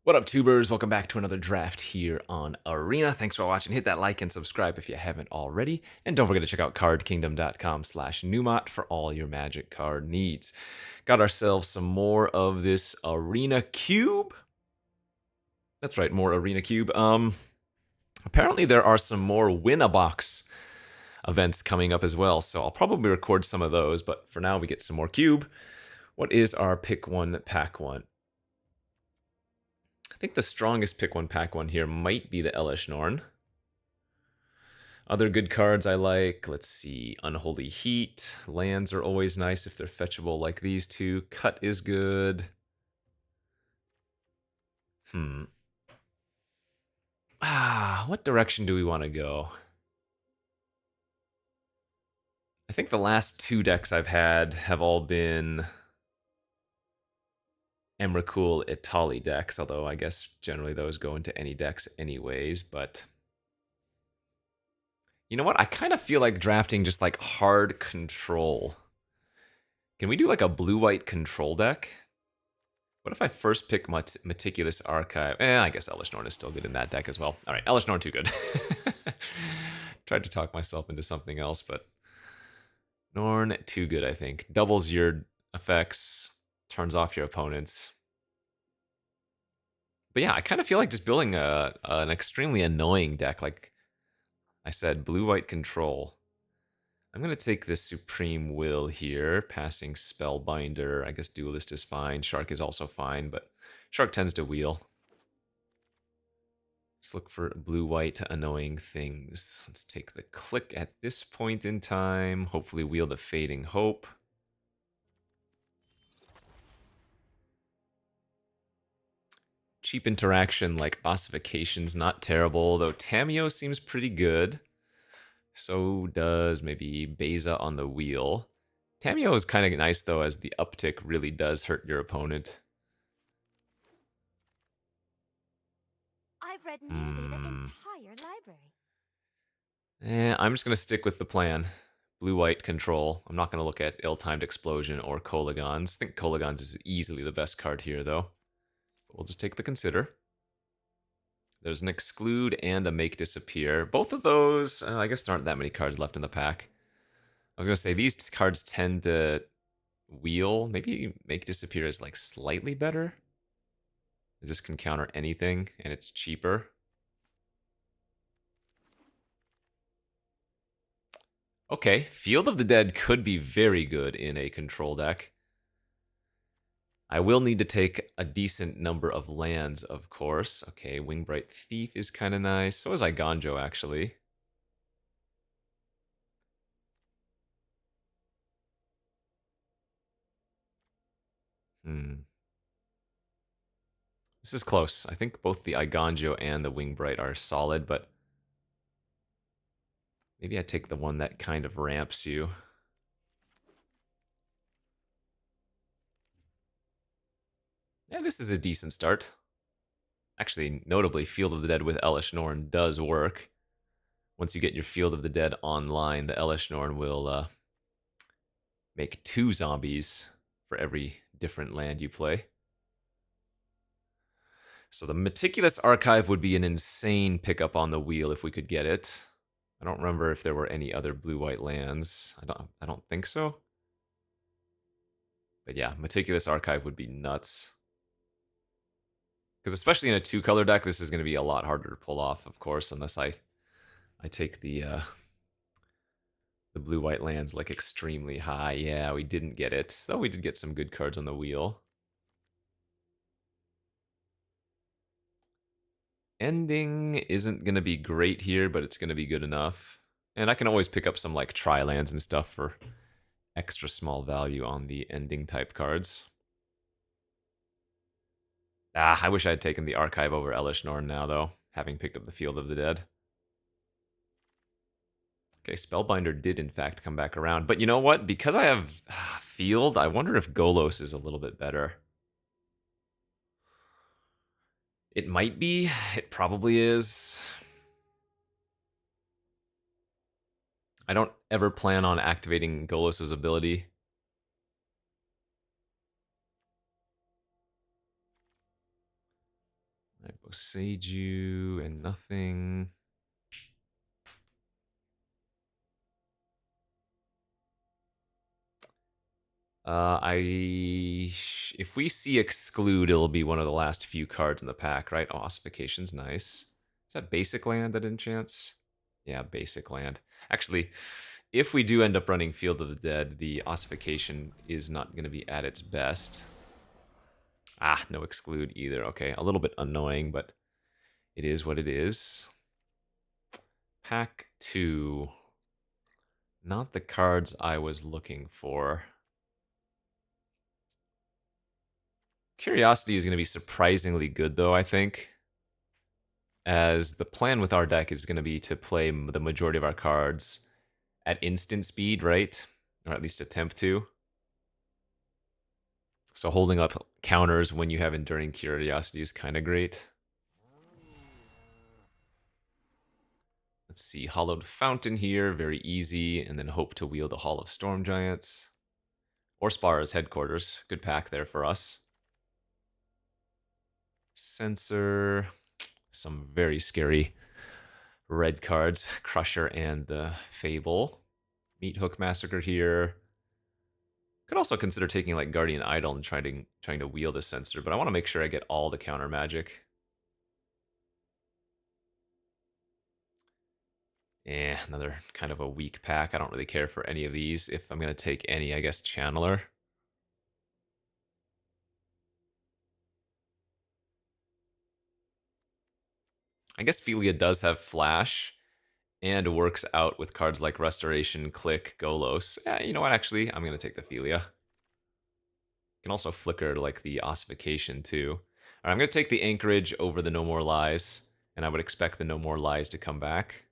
What up, tubers? Welcome back to another draft here on Arena. Thanks for watching. Hit that like and subscribe if you haven't already. And don't forget to check out cardkingdom.com/Numot for all your magic card needs. Got ourselves some more of this Arena Cube. That's right, more Arena Cube. Apparently there are some more Win-A-Box events coming up as well, so I'll probably record some of those, but for now we get some more Cube. What is our pick one, pack one? I think the strongest pick one, pack one here might be the Elesh Norn. Other good cards I like, let's see, Unholy Heat. Lands are always nice if they're fetchable like these two. Cut is good. What direction do we want to go? I think the last two decks I've had have all been Emrakul Itali decks, although I guess generally those go into any decks anyways, but you know what? I kind of feel like drafting just like hard control. Can we do like a blue-white control deck? What if I first pick Meticulous Archive? I guess Elesh Norn is still good in that deck as well. All right, Elesh Norn too good. Tried to talk myself into something else, but Norn too good, I think. Doubles your effects, turns off your opponents. But yeah, I kind of feel like just building an extremely annoying deck. Like I said, blue-white control. I'm going to take this Supreme Will here, passing Spellbinder. I guess Duelist is fine. Shark is also fine, but Shark tends to wheel. Let's look for blue-white annoying things. Let's take the click at this point in time. Hopefully wheel the Fading Hope. Cheap interaction like Ossification's not terrible, though Tameo seems pretty good. So does maybe Beza on the wheel. Tameo is kind of nice, though, as the uptick really does hurt your opponent. I've read nearly the entire library. I'm just going to stick with the plan. Blue-white control. I'm not going to look at Ill-Timed Explosion or Kolagons. I think Kolagons is easily the best card here, though. But we'll just take the Consider. There's an Exclude and a Make Disappear. Both of those, I guess there aren't that many cards left in the pack. I was going to say, these cards tend to wheel. Maybe Make Disappear is like slightly better. This can counter anything, and it's cheaper. Okay, Field of the Dead could be very good in a control deck. I will need to take a decent number of lands, of course. Okay, Wingbright Thief is kind of nice. So is Iganjo, actually. This is close. I think both the Iganjo and the Wingbright are solid, but maybe I take the one that kind of ramps you. Yeah, this is a decent start. Actually, notably, Field of the Dead with Elesh Norn does work. Once you get your Field of the Dead online, the Elesh Norn will make 2 zombies for every different land you play. So the Meticulous Archive would be an insane pickup on the wheel if we could get it. I don't remember if there were any other blue-white lands. I don't think so. But yeah, Meticulous Archive would be nuts. Because especially in a 2-color deck, this is going to be a lot harder to pull off, of course, unless I take the blue-white lands like extremely high. Yeah, we didn't get it. Though we did get some good cards on the wheel. Ending isn't going to be great here, but it's going to be good enough. And I can always pick up some like tri-lands and stuff for extra small value on the ending type cards. I wish I had taken the Archive over Elesh Norn now, though, having picked up the Field of the Dead. Okay, Spellbinder did in fact come back around. But you know what? Because I have Field, I wonder if Golos is a little bit better. It might be. It probably is. I don't ever plan on activating Golos' ability. Boseiju and nothing. If we see exclude, it'll be one of the last few cards in the pack, right? Oh, ossification's nice. Is that basic land that enchants? Yeah, basic land. Actually, if we do end up running Field of the Dead, the ossification is not going to be at its best. Ah, no exclude either. Okay, a little bit annoying, but it is what it is. Pack 2. Not the cards I was looking for. Curiosity is going to be surprisingly good, though, I think. As the plan with our deck is going to be to play the majority of our cards at instant speed, right? Or at least attempt to. So holding up counters when you have Enduring Curiosity is kind of great. Let's see, Hollowed Fountain here, very easy, and then hope to wield the Hall of Storm Giants. Or Spara's Headquarters, good pack there for us. Censor, some very scary red cards, Crusher and the Fable. Meat Hook Massacre here. Could also consider taking like Guardian Idol and trying to wield a Censor, but I want to make sure I get all the counter magic. Another kind of a weak pack. I don't really care for any of these. If I'm going to take any, I guess Channeler. I guess Philia does have Flash and works out with cards like Restoration, Click, Golos. You know what, actually, I'm going to take the Philia. Can also flicker like the ossification too. All right, I'm going to take the Anchorage over the No More Lies, and I would expect the No More Lies to come back.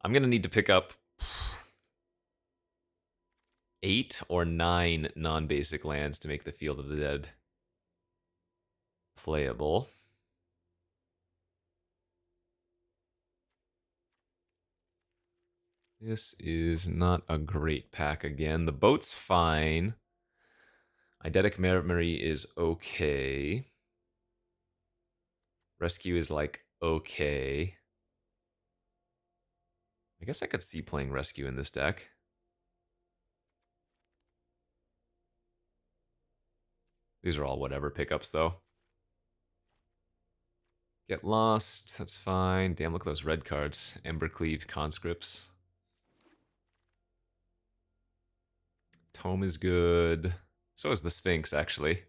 I'm going to need to pick up 8 or 9 non-basic lands to make the Field of the Dead playable. This is not a great pack again. The boat's fine. Eidetic Memory is okay. Rescue is like okay. I guess I could see playing Rescue in this deck. These are all whatever pickups though. Get Lost, that's fine. Damn, look at those red cards. Embercleave, Conscripts. Tome is good. So is the Sphinx, actually.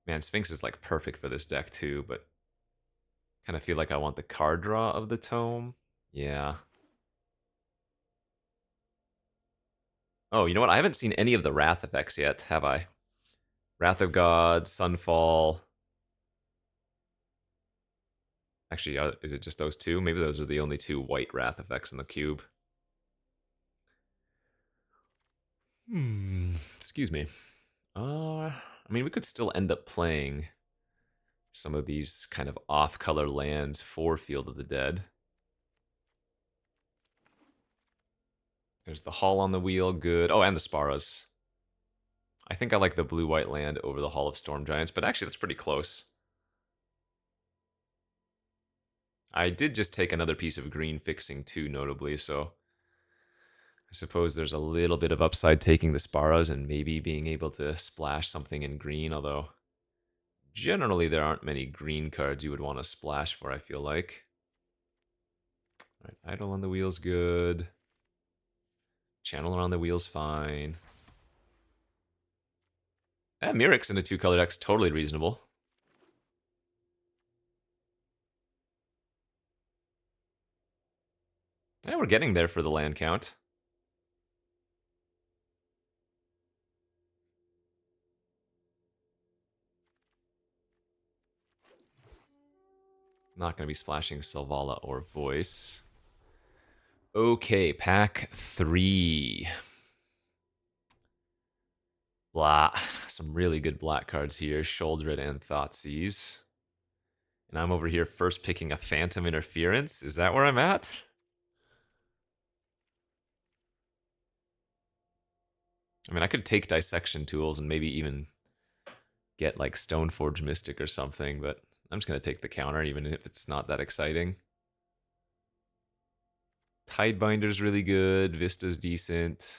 Man, Sphinx is like perfect for this deck too, but kind of feel like I want the card draw of the Tome. Yeah. Oh, you know what? I haven't seen any of the Wrath effects yet, have I? Wrath of God, Sunfall. Actually, is it just those two? Maybe those are the only two white Wrath effects in the cube. Excuse me. I mean, we could still end up playing some of these kind of off-color lands for Field of the Dead. There's the Hall on the Wheel, good. Oh, and the Sparas. I think I like the blue-white land over the Hall of Storm Giants, but actually that's pretty close. I did just take another piece of green fixing too, notably, so I suppose there's a little bit of upside taking the Sparas and maybe being able to splash something in green, although generally there aren't many green cards you would want to splash for, I feel like. All right, Idle on the Wheel's good. Channeler on the Wheel's fine. Mirrex in a two-color deck's totally reasonable. Yeah, we're getting there for the land count. Not going to be splashing Selvala or Voice. Okay, pack 3. Blah. Some really good black cards here. Shouldered and Thoughtseize. And I'm over here first picking a Phantom Interference. Is that where I'm at? I mean, I could take Dissection Tools and maybe even get like Stoneforge Mystic or something, but I'm just going to take the counter even if it's not that exciting. Tidebinder's really good. Vista's decent.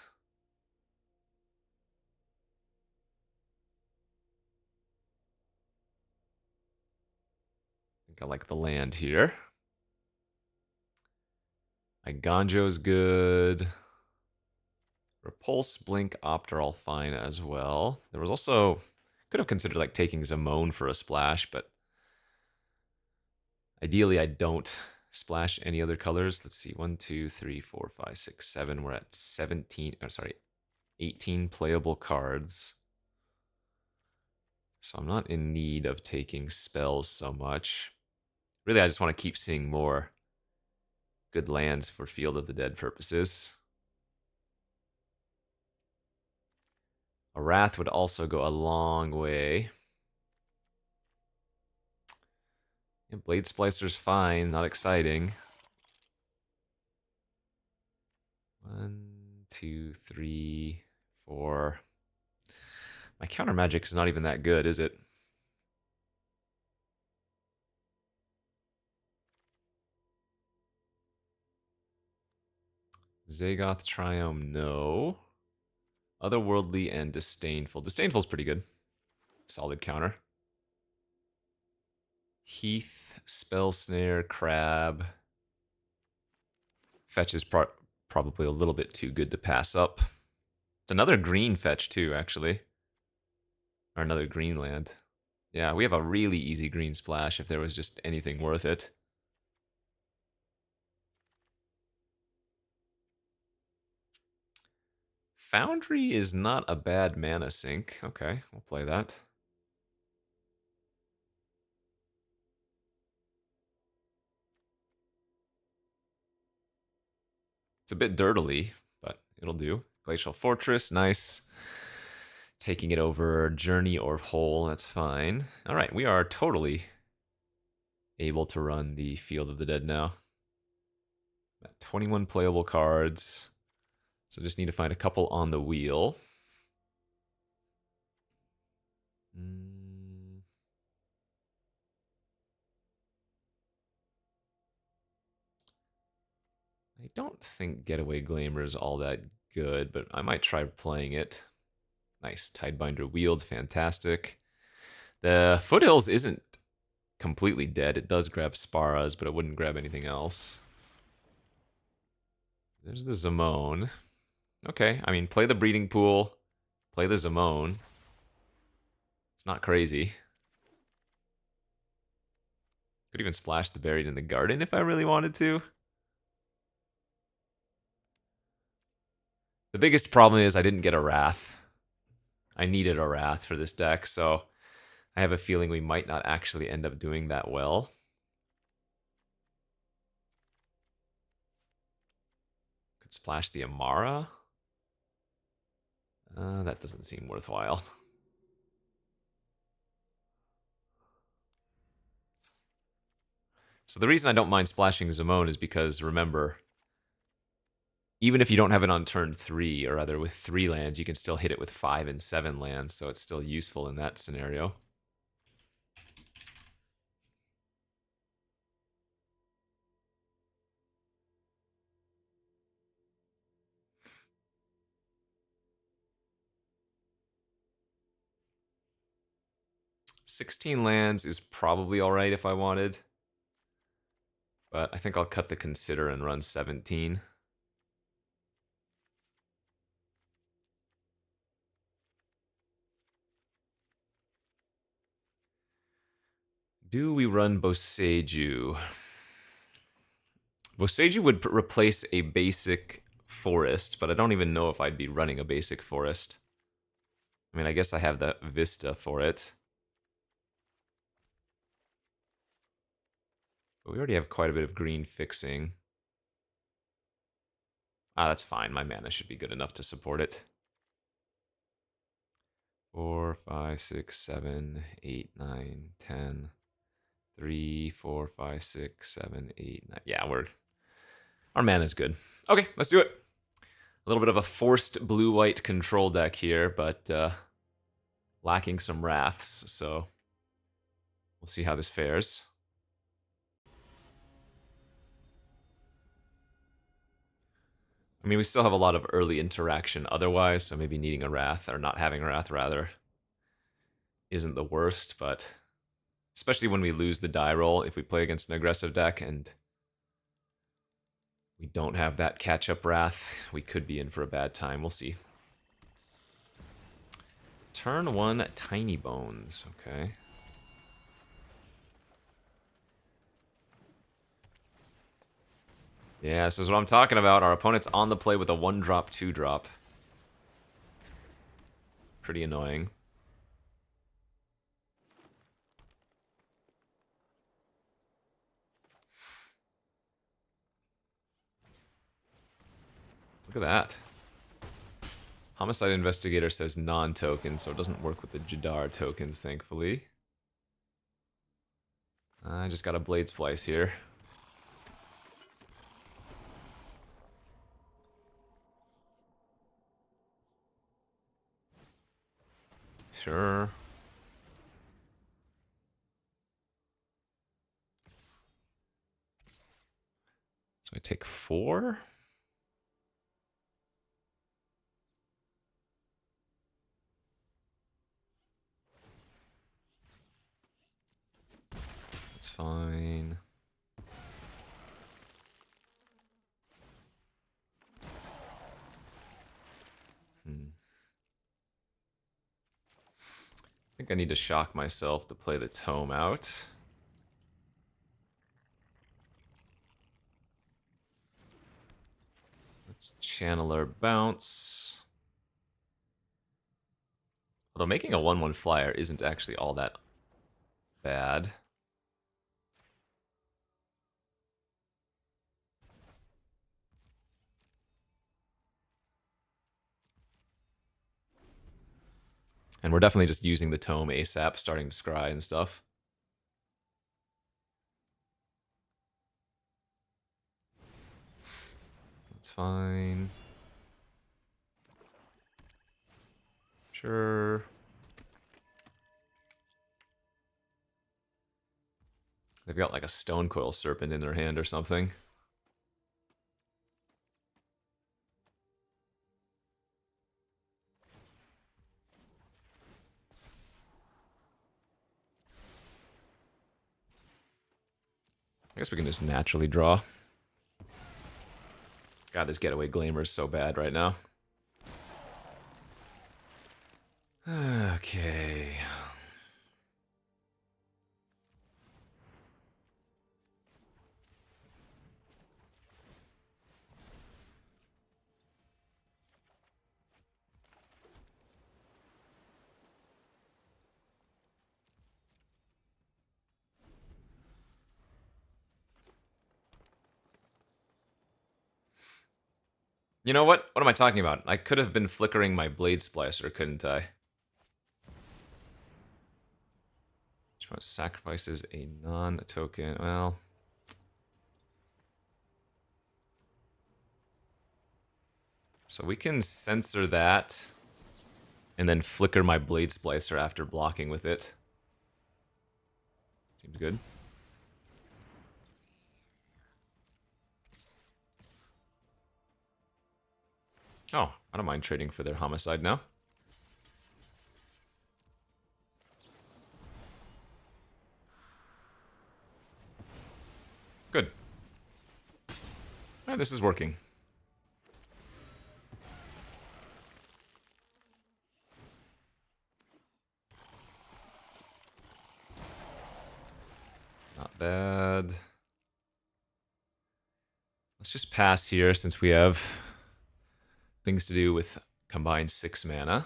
I think I like the land here. Iganjo's good. Repulse, Blink, Opt are all fine as well. There was also... Could have considered like taking Zamone for a splash, but ideally I don't splash any other colors. Let's see. 1, 2, 3, 4, 5, 6, 7. We're at 17... Oh, sorry. 18 playable cards. So I'm not in need of taking spells so much. Really, I just want to keep seeing more good lands for Field of the Dead purposes. A Wrath would also go a long way. Yeah, Blade Splicer's fine, not exciting. 1, 2, 3, 4. My counter magic is not even that good, is it? Zagoth Triome, no. Otherworldly and Disdainful. Disdainful's pretty good. Solid counter. Heath, Spell Snare, Crab. Fetch is probably a little bit too good to pass up. It's another green fetch too, actually. Or another green land. Yeah, we have a really easy green splash if there was just anything worth it. Foundry is not a bad mana sink. Okay, we'll play that. It's a bit dirtily, but it'll do. Glacial Fortress, nice. Taking it over Journey or Hole, that's fine. All right, we are totally able to run the Field of the Dead now. Got 21 playable cards. So just need to find a couple on the wheel. I don't think Getaway Glamour is all that good, but I might try playing it. Nice. Tidebinder Wield, fantastic. The Foothills isn't completely dead. It does grab Sparas, but it wouldn't grab anything else. There's the Zamone. Okay, I mean, play the Breeding Pool, play the Zamone. It's not crazy. Could even splash the Buried in the Garden if I really wanted to. The biggest problem is I didn't get a Wrath. I needed a Wrath for this deck, so I have a feeling we might not actually end up doing that well. Could splash the Amara. That doesn't seem worthwhile. So the reason I don't mind splashing Zamone is because, remember, even if you don't have it on turn 3, or rather with 3 lands, you can still hit it with 5 and 7 lands, so it's still useful in that scenario. $16 lands is probably alright if I wanted, but I think I'll cut the consider and run 17. Do we run Boseiju? Boseiju would replace a basic forest, but I don't even know if I'd be running a basic forest. I mean, I guess I have the Vista for it. But we already have quite a bit of green fixing. Ah, that's fine. My mana should be good enough to support it. 4, 5, 6, 7, 8, 9, 10. 3, 4, 5, 6, 7, 8, 9. Yeah, our mana's good. Okay, let's do it. A little bit of a forced blue-white control deck here, but lacking some wraths, so we'll see how this fares. I mean, we still have a lot of early interaction otherwise, so maybe needing a wrath, or not having a wrath rather, isn't the worst, but especially when we lose the die roll if we play against an aggressive deck and we don't have that catch-up wrath, we could be in for a bad time. We'll see. Turn 1, Tiny Bones. Okay. Yeah, so this is what I'm talking about. Our opponent's on the play with a 1-drop, 2-drop. Pretty annoying. Look at that. Homicide Investigator says non-token, so it doesn't work with the Jadar tokens, thankfully. I just got a Blade Splice here. Sure. So I take 4? That's fine. I think I need to shock myself to play the tome out. Let's Channeler bounce. Although making a 1/1 flyer isn't actually all that bad. And we're definitely just using the tome ASAP, starting to scry and stuff. That's fine. Sure. They've got like a Stone Coil Serpent in their hand or something. I guess we can just naturally draw. God, this Getaway Glamour is so bad right now. Okay. You know what? What am I talking about? I could have been flickering my Blade Splicer, couldn't I? Which one sacrifices a non-token? Well... So we can censor that and then flicker my Blade Splicer after blocking with it. Seems good. Oh, I don't mind trading for their Homicide now. Good. This is working. Not bad. Let's just pass here since we have things to do with combined 6 mana.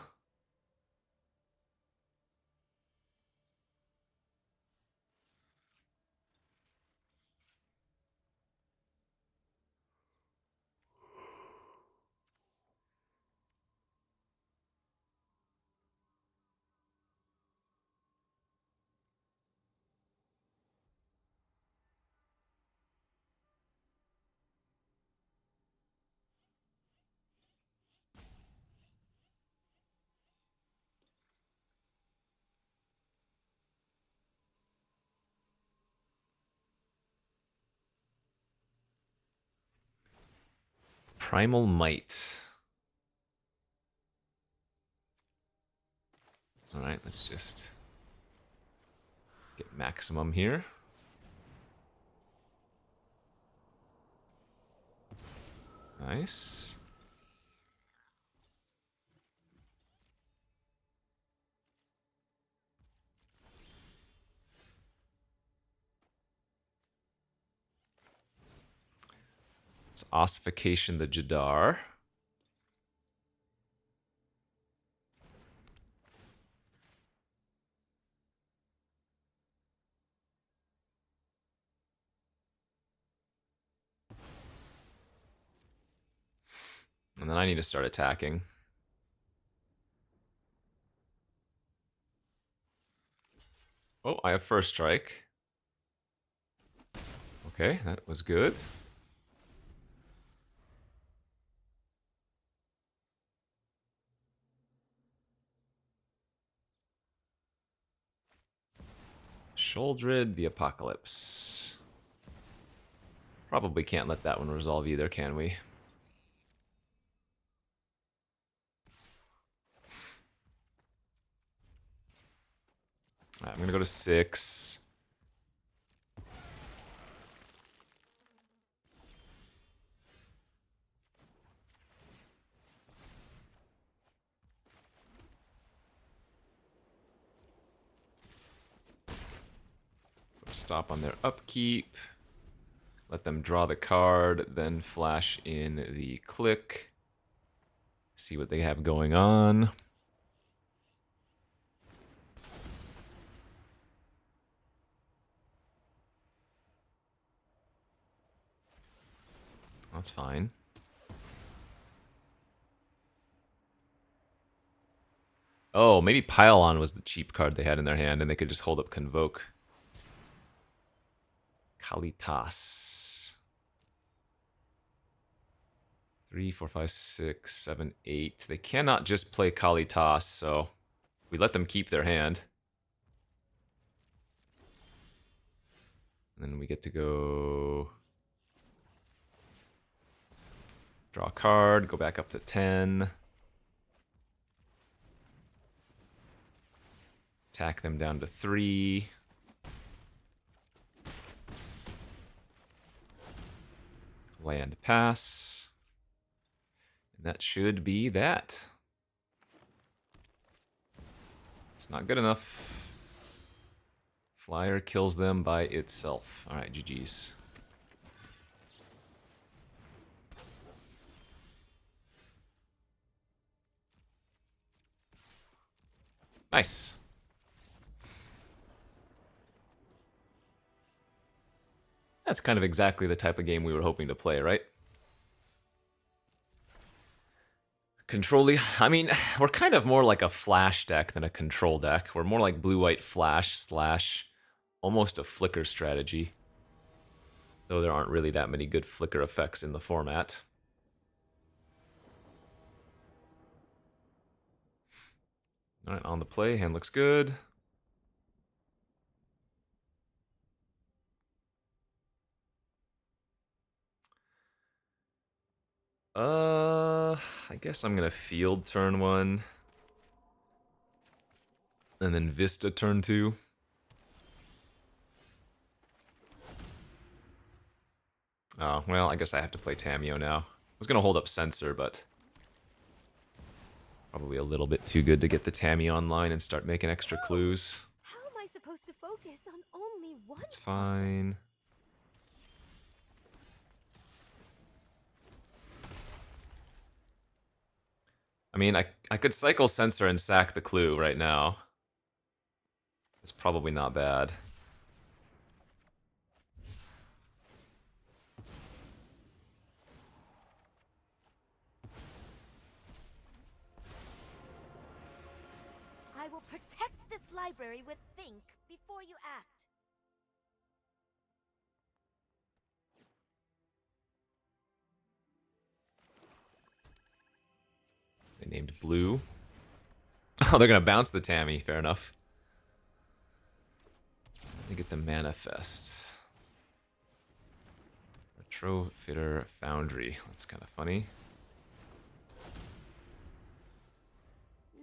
Primal Might. Alright, let's just get maximum here. Nice. It's Ossification the Jadar. And then I need to start attacking. Oh, I have first strike. Okay, that was good. Sholdred the Apocalypse. Probably can't let that one resolve either, can we? All right, I'm gonna go to 6. Stop on their upkeep. Let them draw the card, then flash in the click. See what they have going on. That's fine. Oh, maybe Pile-On was the cheap card they had in their hand, and they could just hold up Convoke. Kalitas. 3, 4, 5, 6, 7, 8. They cannot just play Kalitas, so we let them keep their hand. And then we get to go draw a card, go back up to 10. Attack them down to 3. Land pass. And that should be that. It's not good enough. Flyer kills them by itself. Alright, GG's. Nice. That's kind of exactly the type of game we were hoping to play, right? Control-y. I mean, we're kind of more like a flash deck than a control deck. We're more like blue-white flash slash almost a flicker strategy. Though there aren't really that many good flicker effects in the format. Alright, on the play. Hand looks good. I guess I'm gonna field turn 1. And then Vista turn 2. Oh, well, I guess I have to play Tameo now. I was gonna hold up Censor, but probably a little bit too good to get the Tammy online and start making extra clues. How am I supposed to focus on only one It's fine. I mean, I could cycle Censor and sack the clue right now. It's probably not bad. I will protect this library with think before you act. They named Blue. Oh, they're gonna bounce the Tammy. Fair enough. Let me get the Manifest. Retrofitter Foundry. That's kind of funny.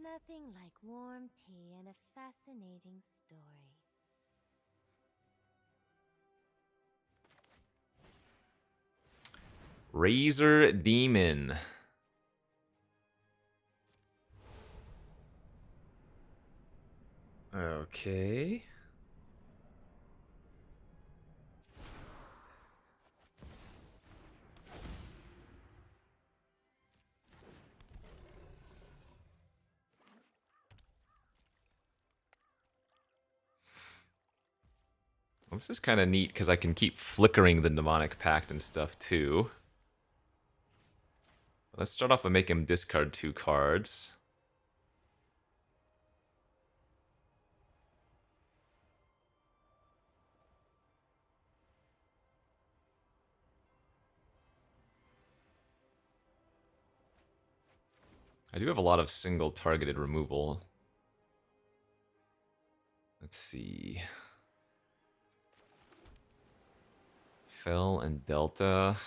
Nothing like warm tea and a fascinating story. Razor Demon. Okay. Well, this is kind of neat because I can keep flickering the Demonic Pact and stuff too. Let's start off by making him discard 2 cards. I do have a lot of single targeted removal. Let's see. Fell and Delta.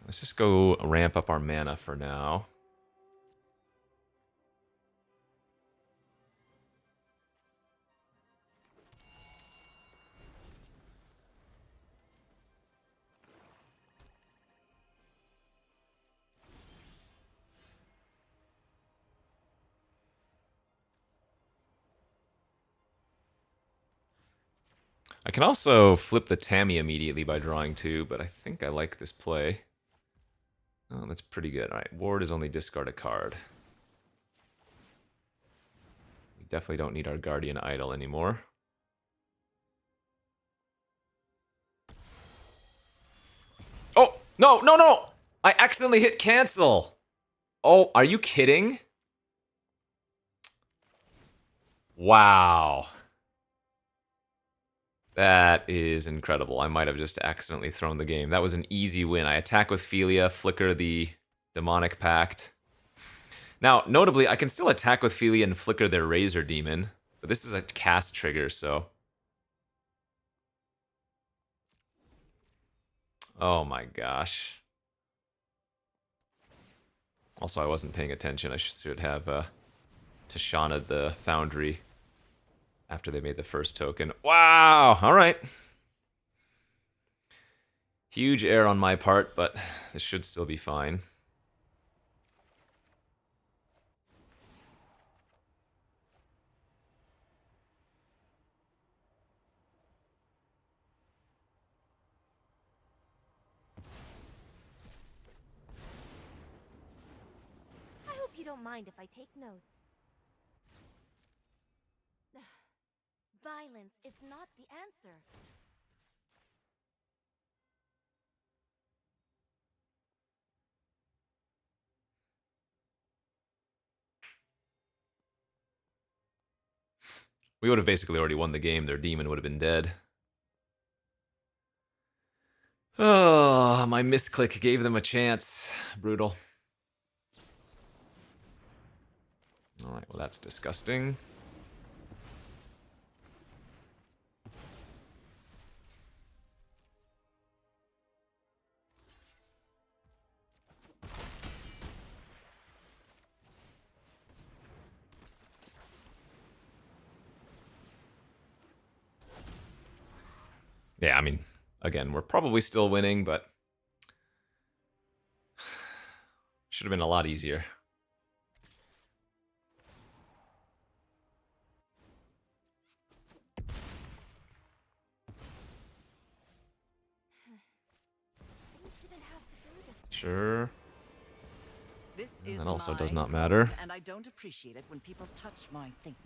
Let's just go ramp up our mana for now. I can also flip the Tammy immediately by drawing 2, but I think I like this play. Oh, that's pretty good. Alright, Ward is only discard a card. We definitely don't need our Guardian Idol anymore. Oh, no, no, no! I accidentally hit cancel! Oh, are you kidding? Wow. That is incredible. I might have just accidentally thrown the game. That was an easy win. I attack with Philia, flicker the Demonic Pact. Now, notably, I can still attack with Philia and flicker their Razor Demon, but this is a cast trigger, so... Oh my gosh. Also, I wasn't paying attention. I should have Tashana the Foundry after they made the first token. Wow! Alright. Huge error on my part, but this should still be fine. I hope you don't mind if I take notes. Violence is not the answer. We would have basically already won the game. Their demon would have been dead. Oh, my misclick gave them a chance. Brutal. Alright, well that's disgusting. Yeah, I mean, again, we're probably still winning, but... should have been a lot easier. Things didn't have to go this way. Sure. This is That also my does not home, matter. and I don't appreciate it when people touch my things.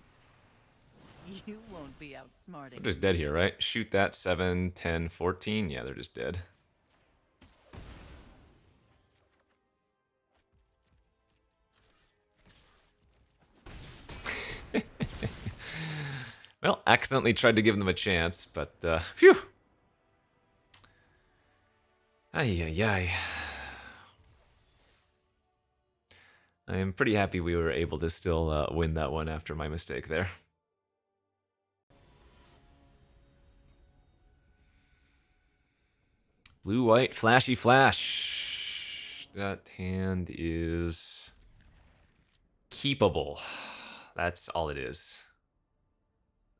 You won't be outsmarting. They're just dead here, right? Shoot that, 7, 10, 14. Yeah, they're just dead. Well, accidentally tried to give them a chance, but, phew! Ay, ay, ay. I am pretty happy we were able to still win that one after my mistake there. Blue, white, flashy, flash. That hand is keepable. That's all it is.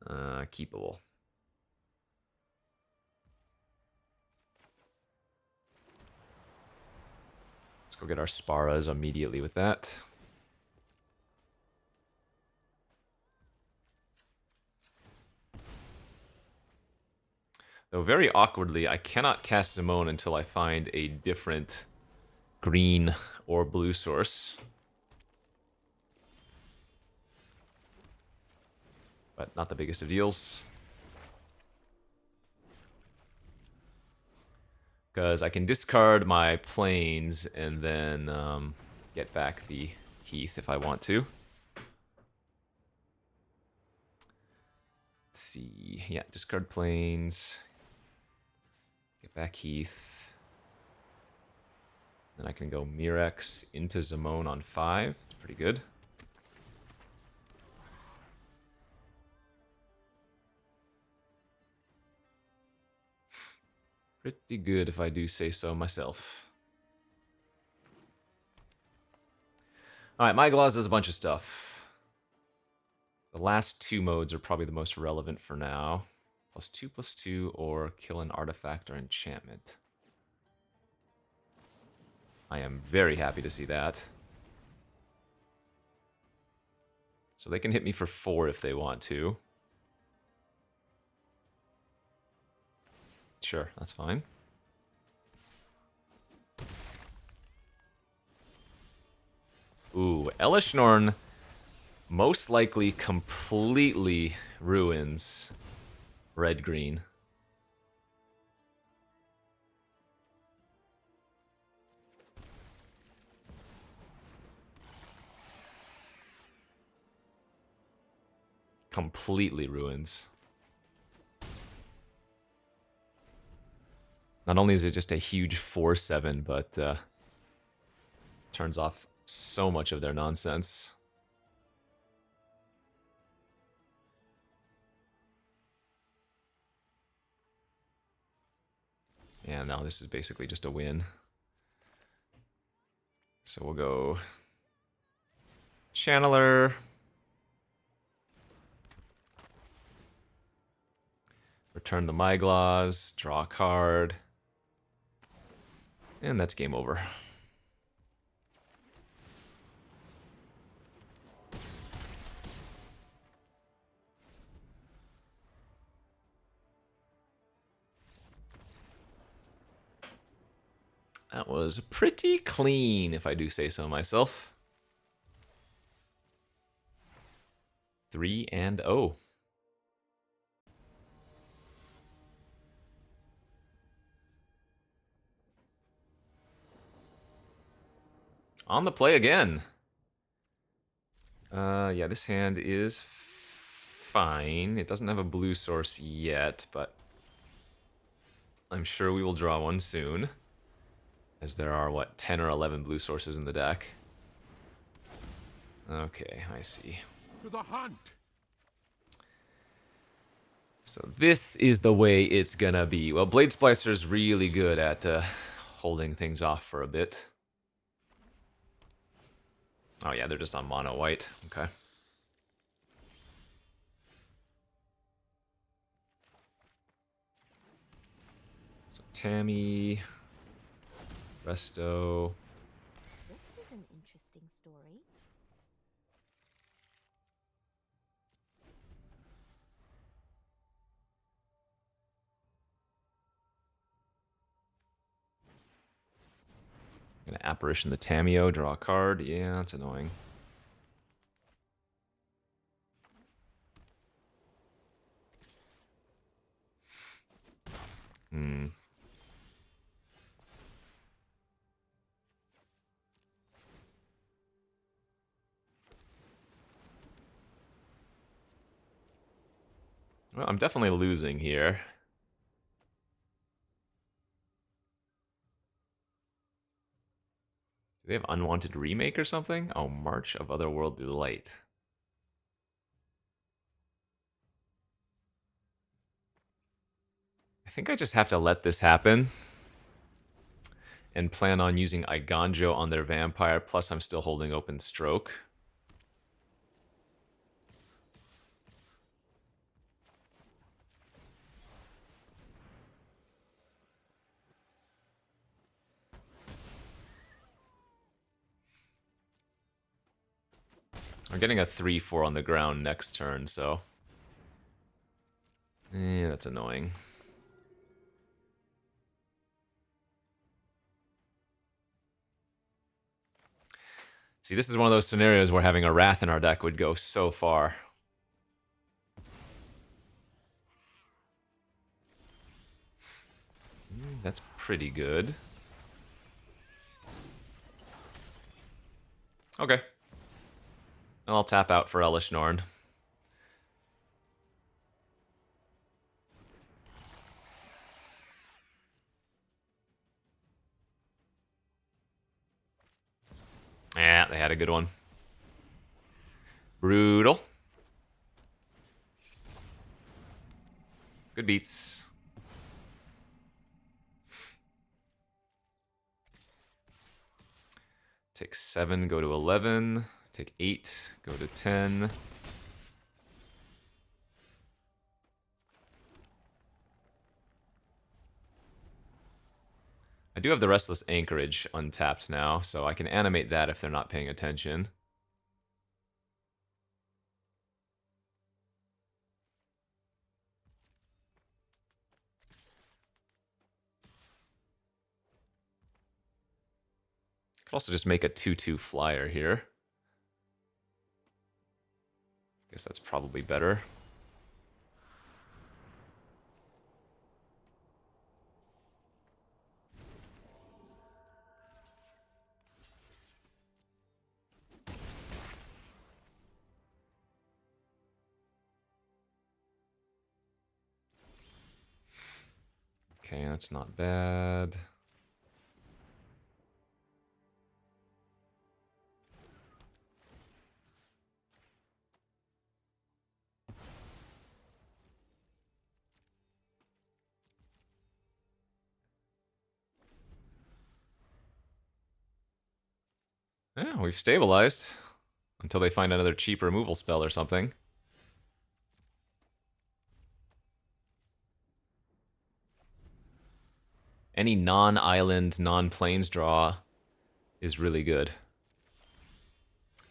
Keepable. Let's go get our Sparas immediately with that. Though very awkwardly, I cannot cast Simone until I find a different green or blue source. But not the biggest of deals. Because I can discard my planes and then get back the Heath if I want to. Let's see. Yeah, discard planes. Get back Heath. Then I can go Mirex into Zimone on 5. It's pretty good. Pretty good if I do say so myself. Alright, my Gloss does a bunch of stuff. The last 2 modes are probably the most relevant for now. +2/+2 or kill an artifact or enchantment. I am very happy to see that. So they can hit me for 4 if they want to. Sure, that's fine. Ooh, Elishnorn most likely completely ruins red-green. Completely ruins. Not only is it just a huge 4/7, but turns off so much of their nonsense. Yeah, now this is basically just a win. So we'll go Channeler. Return the Myglaws, draw a card. And that's game over. That was pretty clean, if I do say so myself. 3-0. On the play again. Yeah, this hand is fine. It doesn't have a blue source yet, but I'm sure we will draw one soon. As there are, what, 10 or 11 blue sources in the deck. Okay, I see. To the hunt! So this is the way it's gonna be. Well, Blade Splicer's really good at holding things off for a bit. Oh yeah, they're just on mono white. Okay. So Tammy, Resto. This is an interesting story. Gonna Apparition the Tameo, draw a card. Yeah, that's annoying. Hmm. Well, I'm definitely losing here. Do they have Unwanted Remake or something? Oh, March of Otherworldly Light. I think I just have to let this happen. and plan on using Iganjo on their vampire, plus I'm still holding open Stroke. I'm getting a 3-4 on the ground next turn, so... that's annoying. See, this is one of those scenarios where having a Wrath in our deck would go so far. That's pretty good. Okay. I'll tap out for Elish Norn. Yeah, they had a good one. Brutal. Good beats. Take 7, go to 11. Take 8, go to 10. I do have the Restless Anchorage untapped now, so I can animate that if they're not paying attention. Could also just make a 2/2 flyer here. Guess that's probably better. Okay, that's not bad. Yeah, we've stabilized. Until they find another cheap removal spell or something. Any non-island, non-plains draw is really good.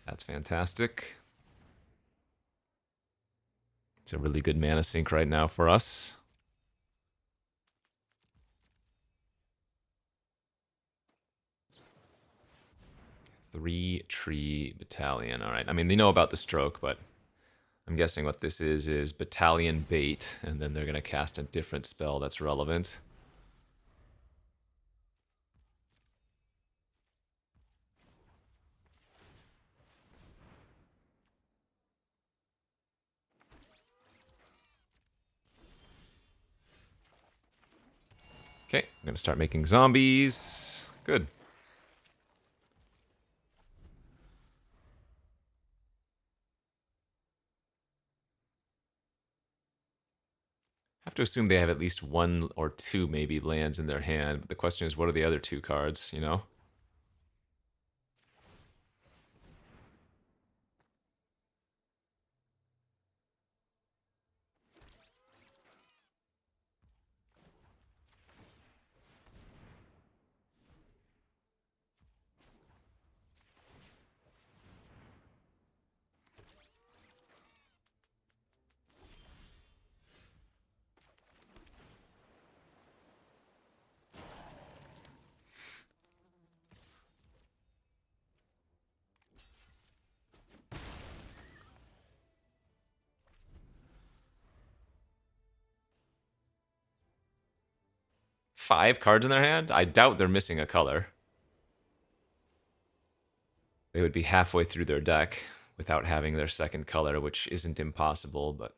That's fantastic. It's a really good mana sink right now for us. Three Tree Battalion. All right. I mean, they know about the Stroke, but I'm guessing what this is Battalion Bait, and then they're going to cast a different spell that's relevant. Okay, I'm going to start making zombies. Good. Have to assume they have at least one or two maybe lands in their hand, but the question is, what are the other two cards, you know? Five cards in their hand? I doubt they're missing a color. They would be halfway through their deck without having their second color, which isn't impossible, but...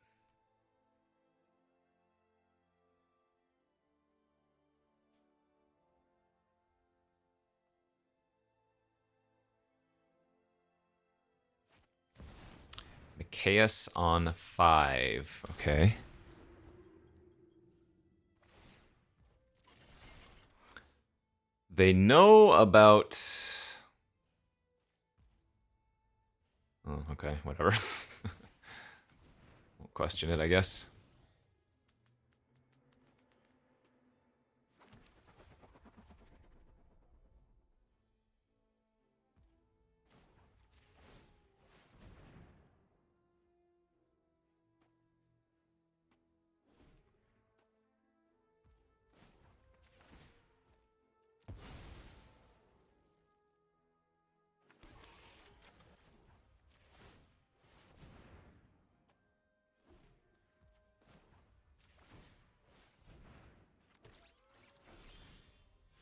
Chaos on 5. Okay. They know about... Oh, okay, whatever. Won't question it, I guess.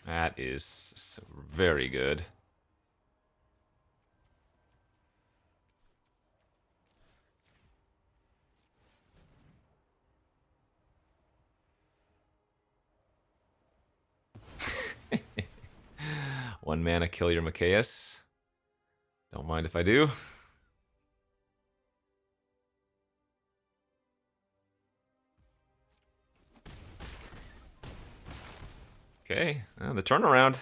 That is very good. One mana, kill your Machias. Don't mind if I do. Okay, the turnaround.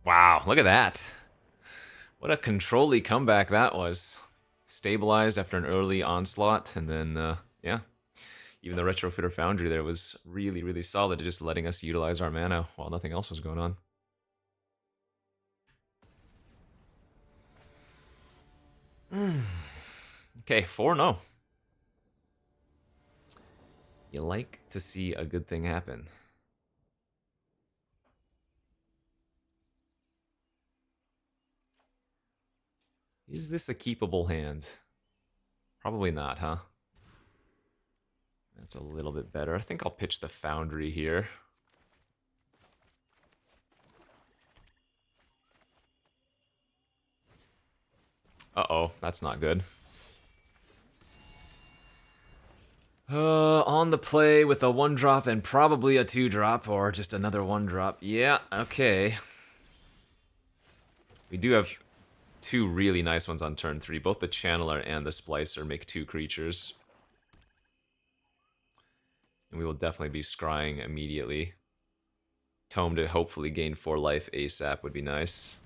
Wow, look at that. What a control-y comeback that was. Stabilized after an early onslaught, and then, yeah. Even the Retrofitter Foundry there was really, really solid, just letting us utilize our mana while nothing else was going on. Okay, 4-0. You like to see a good thing happen. Is this a keepable hand? Probably not, huh? That's a little bit better. I think I'll pitch the Foundry here. Uh-oh, that's not good. On the play with a 1-drop and probably a 2-drop, or just another 1-drop. Yeah, okay. We do have 2 really nice ones on turn 3. Both the Channeler and the Splicer make 2 creatures. And we will definitely be scrying immediately. Tome to hopefully gain 4 life ASAP would be nice.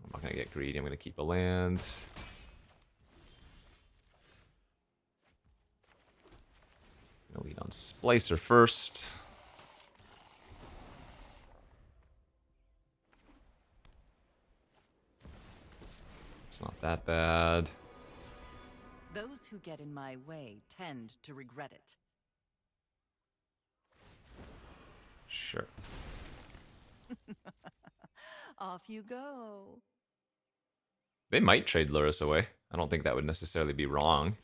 I'm not gonna get greedy, I'm gonna keep a land. I'm gonna lead on Splicer first. It's not that bad. Those who get in my way tend to regret it. Sure. Off you go. They might trade Lurrus away. I don't think that would necessarily be wrong.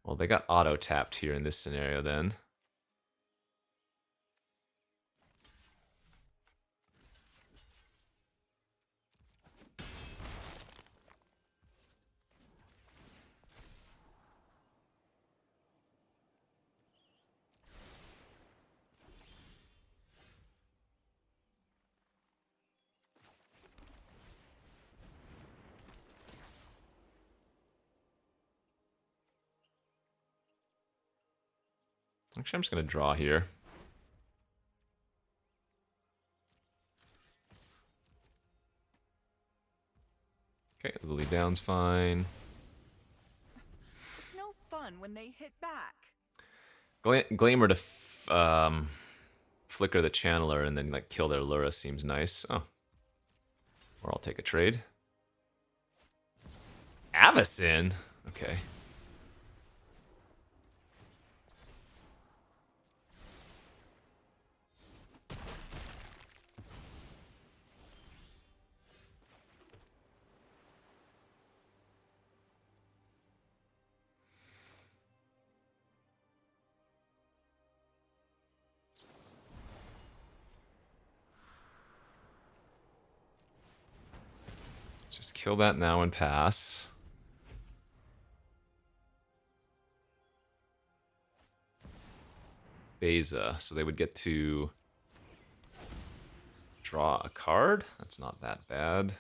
Well, they got auto-tapped here in this scenario then. Actually, I'm just going to draw here. Okay, Lily Down's fine. It's no fun when they hit back. Glamour to flicker the Channeler and then like kill their Lura seems nice. Oh. Or I'll take a trade. Avacyn? Okay. Just kill that now and pass. Beza, so they would get to draw a card. That's not that bad.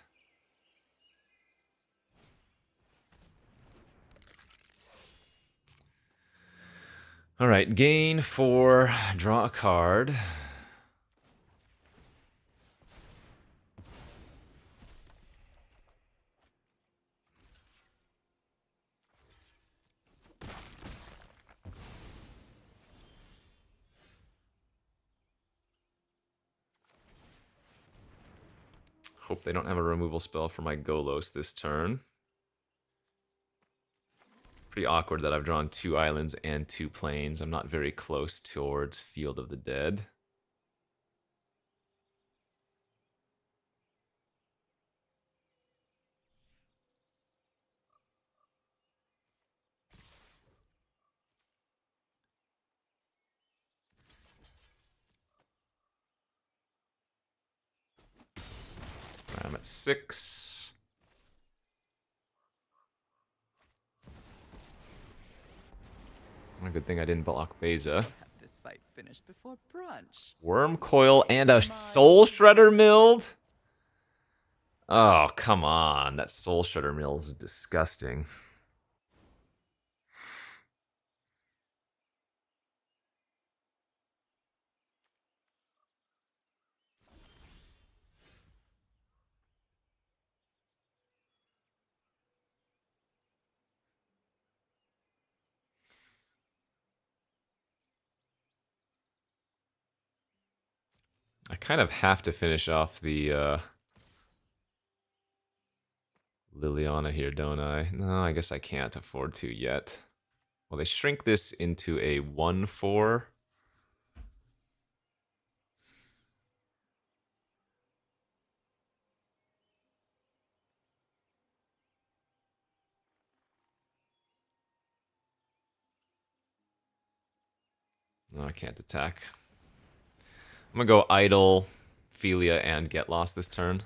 Alright, gain 4, draw a card. Hope they don't have a removal spell for my Golos this turn. Pretty awkward that I've drawn 2 islands and 2 plains. I'm not very close towards Field of the Dead. I'm at 6. A good thing I didn't block Beza. Have this fight finished before brunch. Worm Coil and a It's Soul mine. Shredder milled? Oh, come on. That Soul Shredder mill is disgusting. I kind of have to finish off the Liliana here, don't I? No, I guess I can't afford to yet. Well, they shrink this into a 1/4. No, I can't attack. I'm gonna go Idle, Philia, and Get Lost this turn.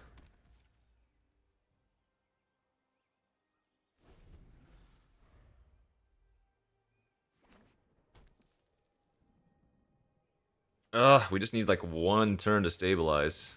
Ugh, we just need like 1 turn to stabilize.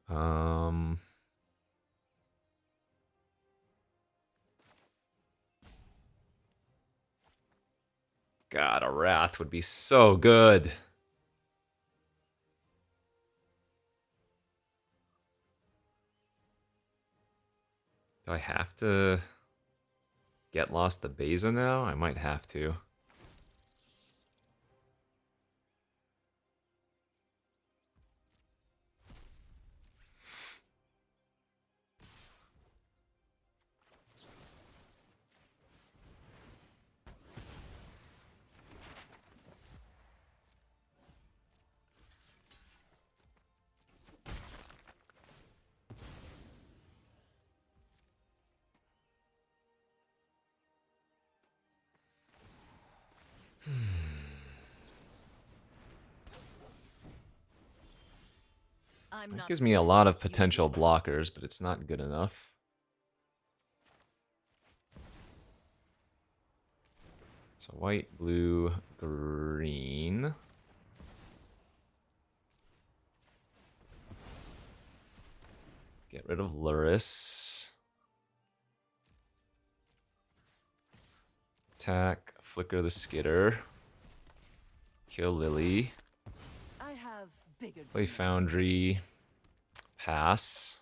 Um... God, a Wrath would be so good. Do I have to Get Lost the Beza now? I might have to. I'm That not gives me a finished lot of with you potential yet. blockers, but it's not good enough. So white, blue, green. Get rid of Luris. Attack, Flicker the Skitter. Kill Lily. I have bigger Play dreams. Foundry. Pass.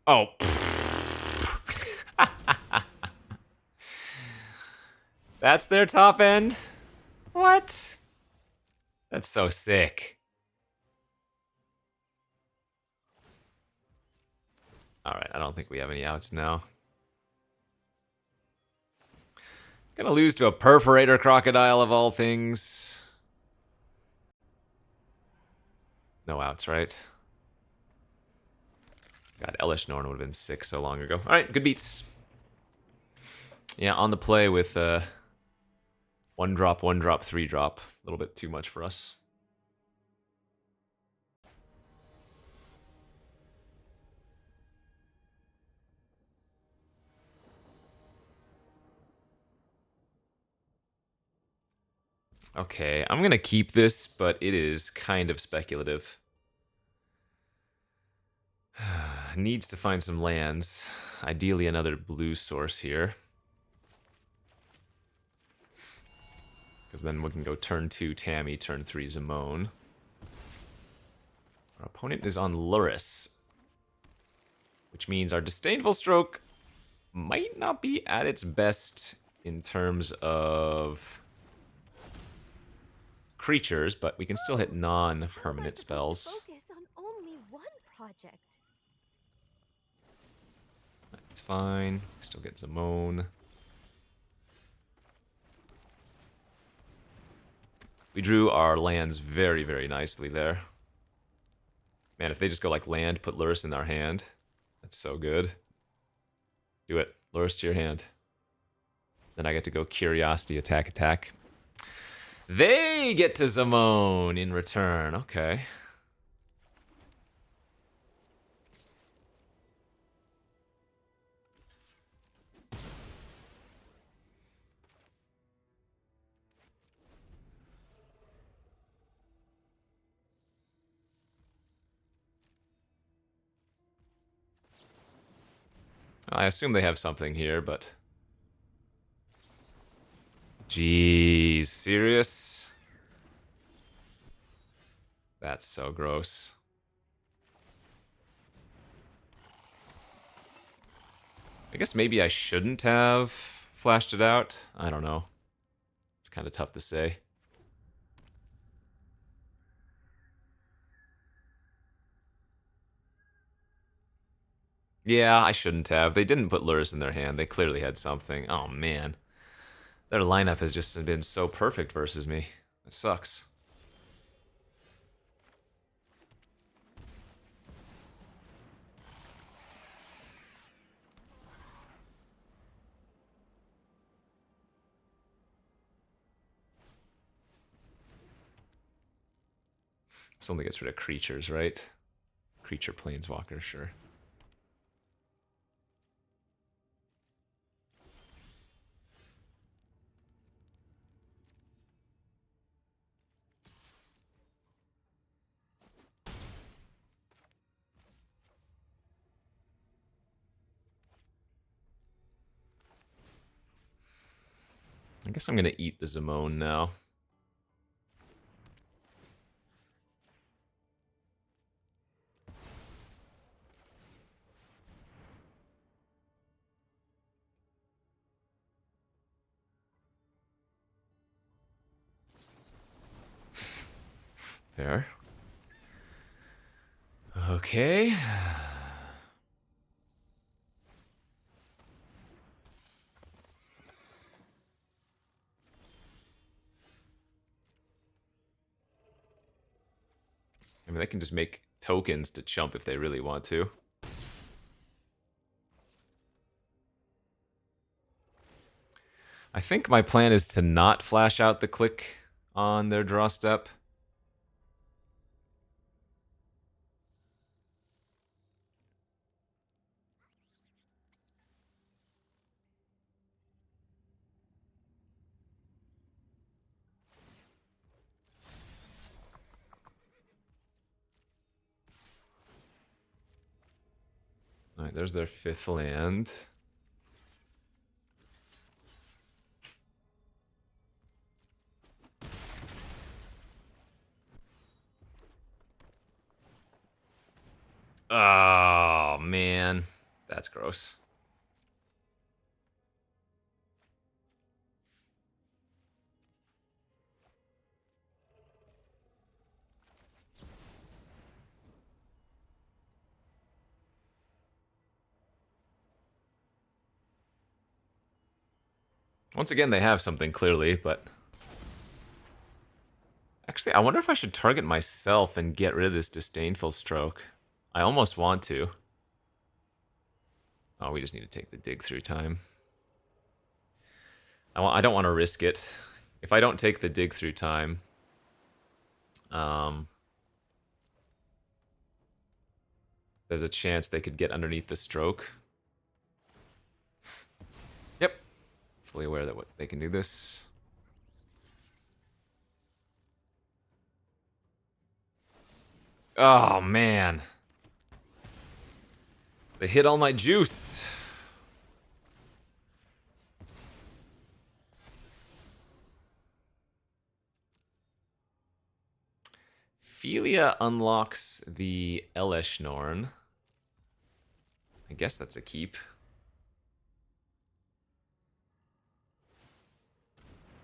Oh. That's their top end? What? That's so sick. Alright, I don't think we have any outs now. Gonna lose to a Perforator Crocodile of all things. No outs, right? God, Elish Norn would have been sick so long ago. Alright, good beats. Yeah, on the play with 1 drop, 1 drop, 3 drop. A little bit too much for us. Okay, I'm gonna keep this, but it is kind of speculative. Needs to find some lands. Ideally another blue source here. Because then we can go turn 2 Tammy, turn 3 Zimone. Our opponent is on Luris. Which means our Disdainful Stroke might not be at its best in terms of creatures, but we can still hit non-permanent spells. Focus on only one project. It's fine. Still get Zimone. We drew our lands very, very nicely there. Man, if they just go like land, put Luris in our hand, that's so good. Do it. Luris to your hand. Then I get to go Curiosity, attack, attack. They get to Zimone in return. Okay. I assume they have something here, but... Jeez, serious? That's so gross. I guess maybe I shouldn't have flashed it out. I don't know. It's kind of tough to say. Yeah, I shouldn't have. They didn't put Luris in their hand. They clearly had something. Oh, man. Their lineup has just been so perfect versus me. It sucks. This only gets rid of creatures, right? Creature planeswalker, sure. I guess I'm going to eat the Zimone now. Fair. Okay. I mean, they can just make tokens to chump if they really want to. I think my plan is to not flash out the click on their draw step. Alright, there's their 5th land. Oh, man. That's gross. Once again, they have something clearly, but... Actually, I wonder if I should target myself and get rid of this Disdainful Stroke. I almost want to. Oh, we just need to take the dig through time. I don't want to risk it. If I don't take the dig through time, there's a chance they could get underneath the stroke. Yep. Fully aware that they can do this. Oh, man. They hit all my juice. Philia unlocks the Eleshnorn. I guess that's a keep.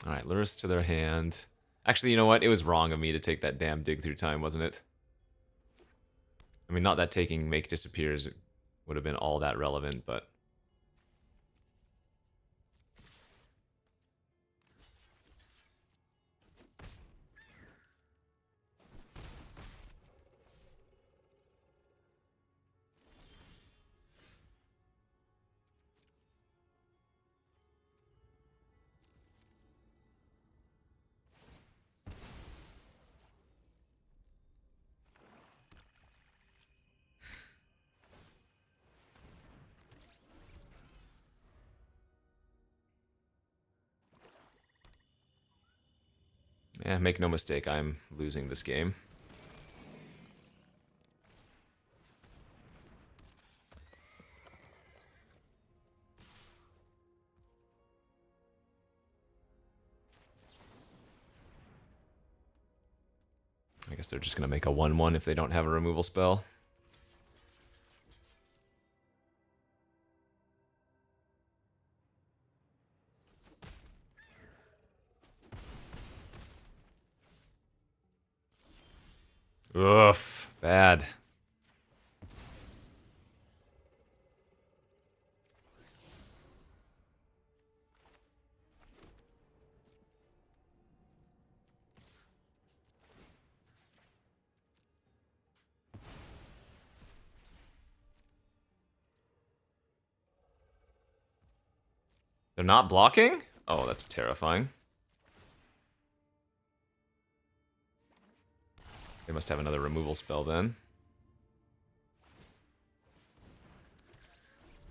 Alright, lures to their hand. Actually, you know what? It was wrong of me to take that damn dig through time, wasn't it? I mean, not that taking Make Disappears would have been all that relevant, but... Yeah, make no mistake, I'm losing this game. I guess they're just going to make a 1-1 if they don't have a removal spell. Oof, bad. They're not blocking? Oh, that's terrifying. They must have another removal spell then.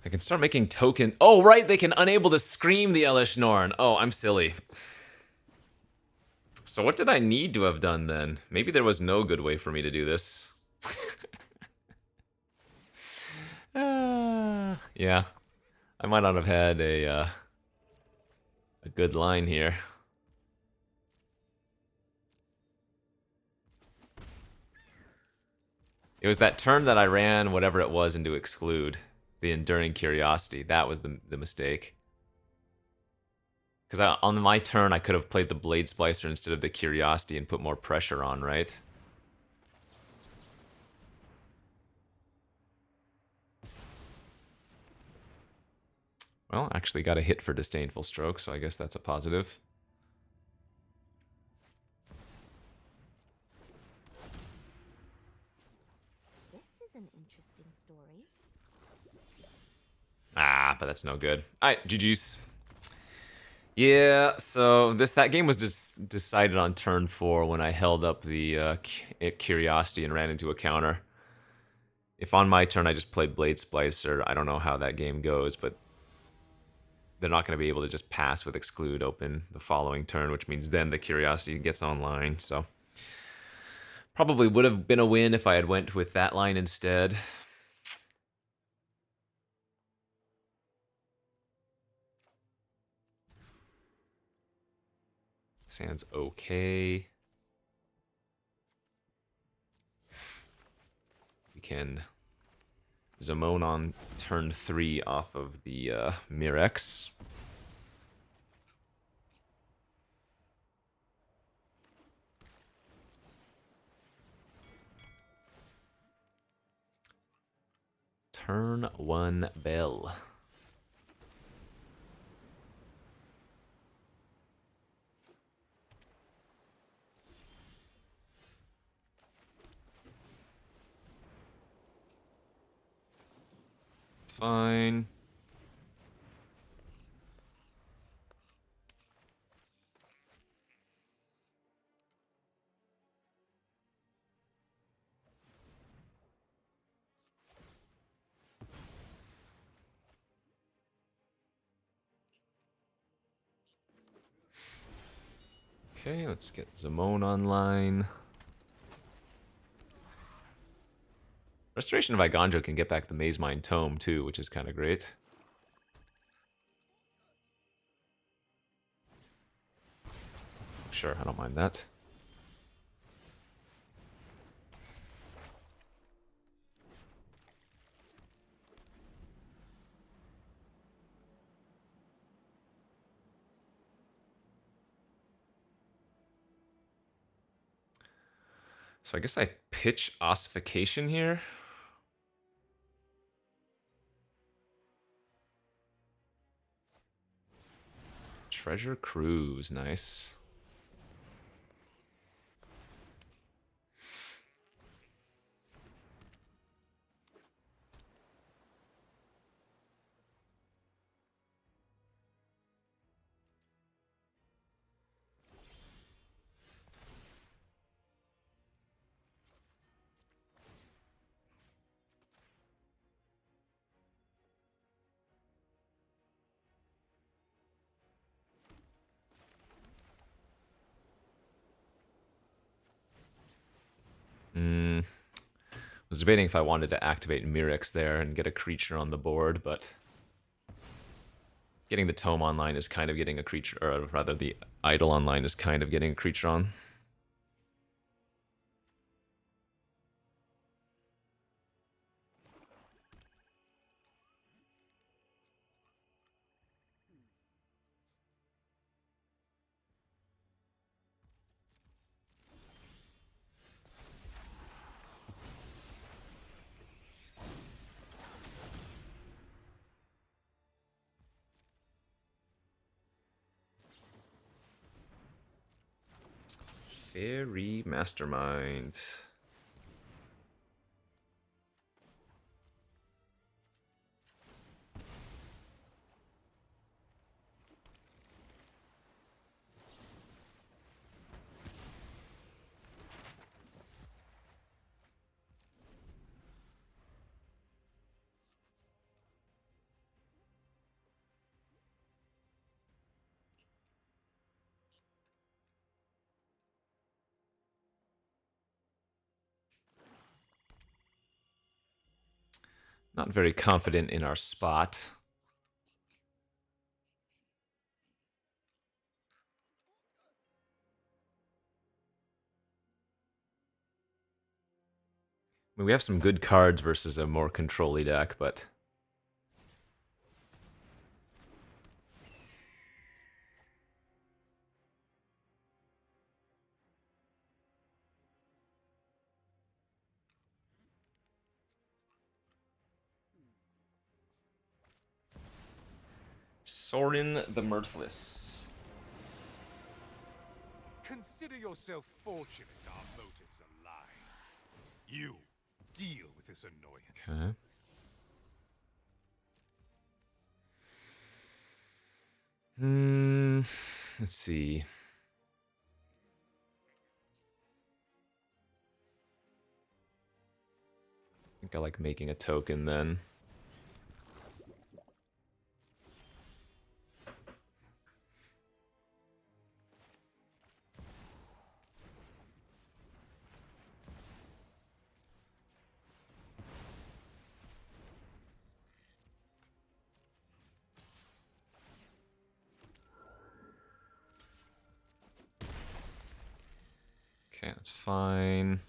I can start making token... Oh, right, they can unable to scream the Eleshnorn. Oh, I'm silly. So what did I need to have done then? Maybe there was no good way for me to do this. Yeah. I might not have had a good line here. It was that turn that I ran whatever it was into Exclude. The Enduring Curiosity. That was the mistake. Because on my turn, I could have played the Blade Splicer instead of the Curiosity and put more pressure on, right? Well, actually got a hit for Disdainful Stroke, so I guess that's a positive. This is an interesting story. Ah, but that's no good. Alright, GG's. Yeah, so that game was just decided on turn 4 when I held up the Curiosity and ran into a counter. If on my turn I just played Blade Splicer, I don't know how that game goes, but they're not going to be able to just pass with Exclude open the following turn, which means then the Curiosity gets online, so... Probably would have been a win if I had went with that line instead. Sounds okay. We can Zamon on turn 3 off of the Mirex. Turn 1 bell. It's fine. Okay, let's get Zamone online. Restoration of Iganjo can get back the Maze Mine Tome too, which is kind of great. Sure, I don't mind that. So I guess I pitch Ossification here. Treasure Cruise, nice. Was debating if I wanted to activate Mirix there and get a creature on the board, but getting the Tome online is kind of getting a creature, or rather the Idol online is kind of getting a creature on. Fairy Mastermind. Not very confident in our spot. I mean, we have some good cards versus a more control-y deck, but Sorin the Mirthless. Consider yourself fortunate our motives align. You deal with this annoyance. Okay. Let's see. I think I like making a token then. Okay, that's fine.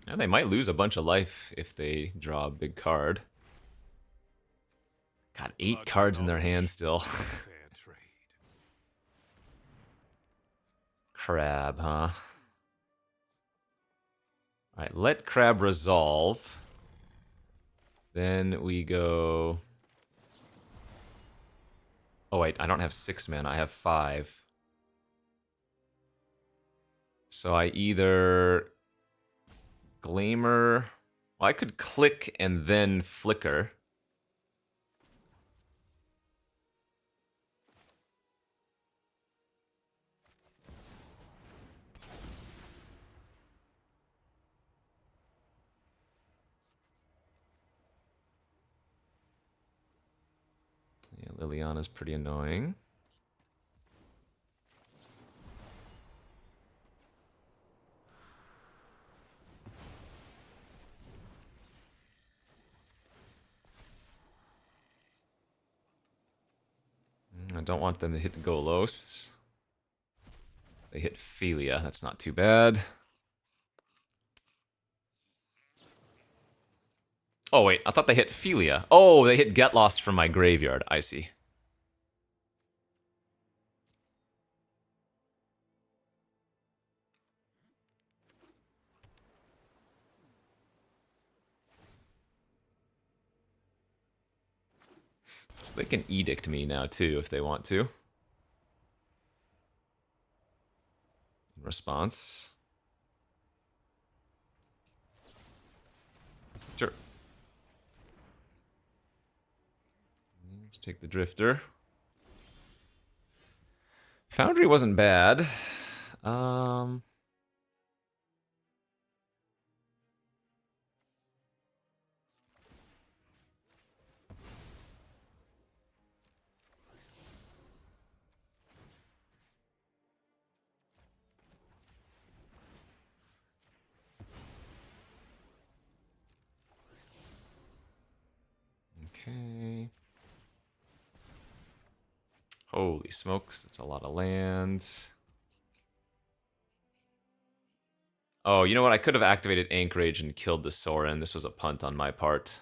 And they might lose a bunch of life if they draw a big card. Got 8 Much cards in their knowledge, hand still. fair trade. Crab, huh? Alright, let Crab resolve. Then we go... Oh wait, I don't have 6 mana, I have 5. So I either... Glamour... Well, I could click and then flicker. Liliana's pretty annoying. I don't want them to hit Golos. They hit Philia. That's not too bad. Oh, wait. I thought they hit Philia. Oh, they hit Get Lost from my graveyard. I see. So they can Edict me now, too, if they want to. In response. Sure. Let's take the Drifter. Foundry wasn't bad. Okay. Holy smokes, that's a lot of land. Oh, you know what? I could have activated Anchorage and killed the Sorin. This was a punt on my part.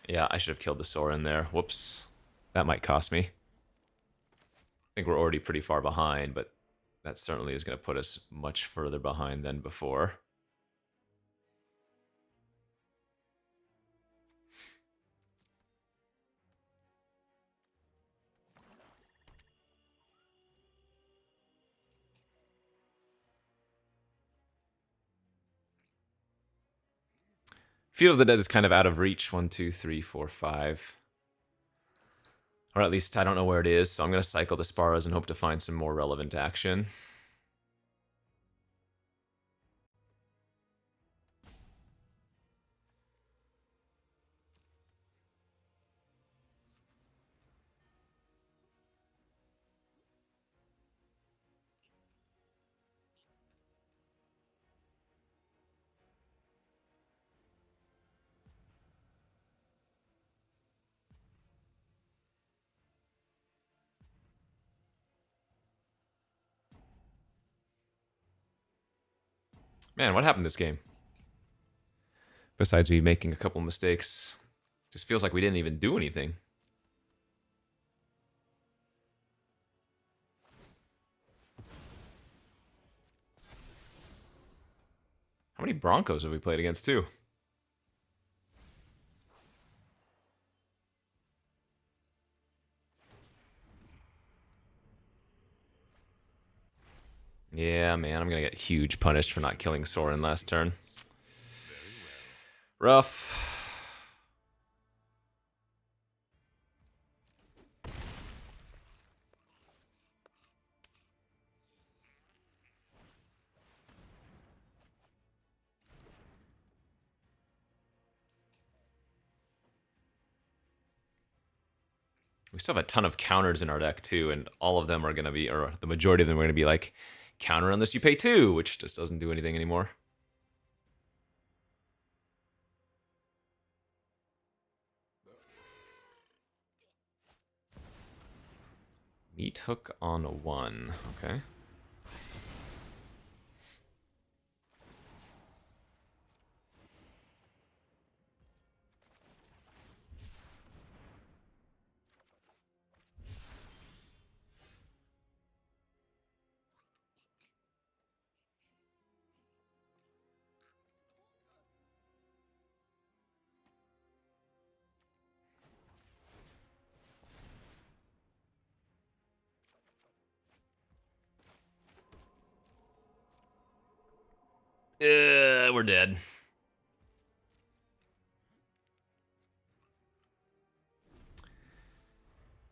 Yeah, I should have killed the Sorin there. Whoops. That might cost me. I think we're already pretty far behind, but that certainly is going to put us much further behind than before. Field of the Dead is kind of out of reach. 1, 2, 3, 4, 5. Or at least I don't know where it is, so I'm going to cycle the Sparrows and hope to find some more relevant action. Man, what happened this game? Besides me making a couple mistakes. Just feels like we didn't even do anything. How many Broncos have we played against, too? Yeah, man, I'm gonna get huge punished for not killing Sorin last turn. Rough. We still have a ton of counters in our deck, too, and all of them are going to be, or the majority of them are going to be like, counter unless you pay 2, which just doesn't do anything anymore. Meat hook on 1. Okay. We're dead.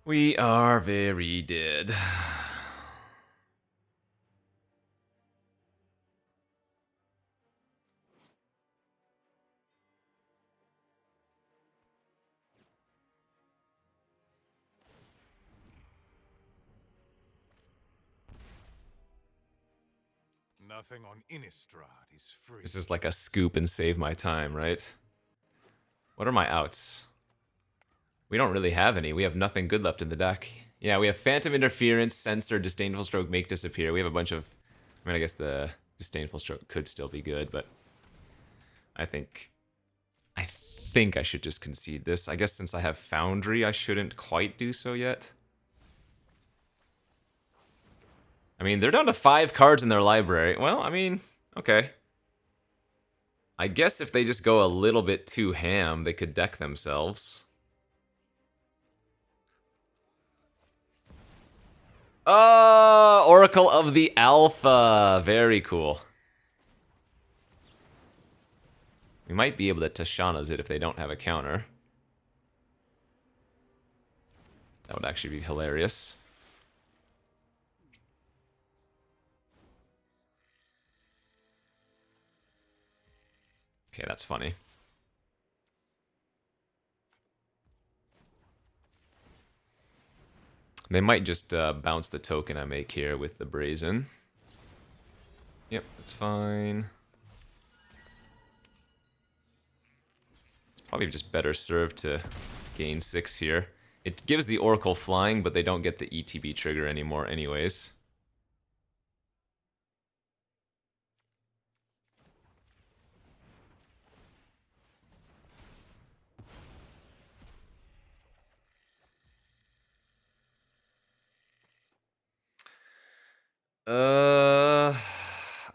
We are very dead. Nothing on Innistrad is free. This is like a scoop and save my time, right? What are my outs? We don't really have any. We have nothing good left in the deck. Yeah, we have Phantom Interference, Censor, Disdainful Stroke, Make Disappear. We have a bunch of... I mean, I guess the Disdainful Stroke could still be good, but... I think I should just concede this. I guess since I have Foundry, I shouldn't quite do so yet. I mean, they're down to 5 cards in their library. Well, I mean, okay. I guess if they just go a little bit too ham, they could deck themselves. Oracle of the Alpha. Very cool. We might be able to Tashana's it if they don't have a counter. That would actually be hilarious. Okay, that's funny. They might just bounce the token I make here with the Brazen. Yep, that's fine. It's probably just better served to gain 6 here. It gives the Oracle flying, but they don't get the ETB trigger anymore anyways.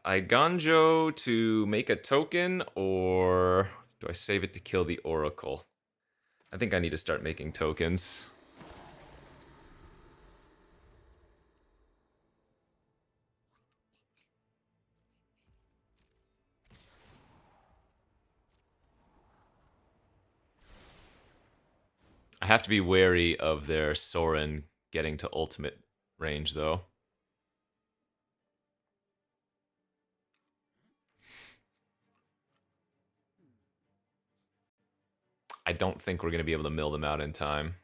I Ganjo to make a token, or do I save it to kill the Oracle? I think I need to start making tokens. I have to be wary of their Sorin getting to ultimate range, though. I don't think we're going to be able to mill them out in time.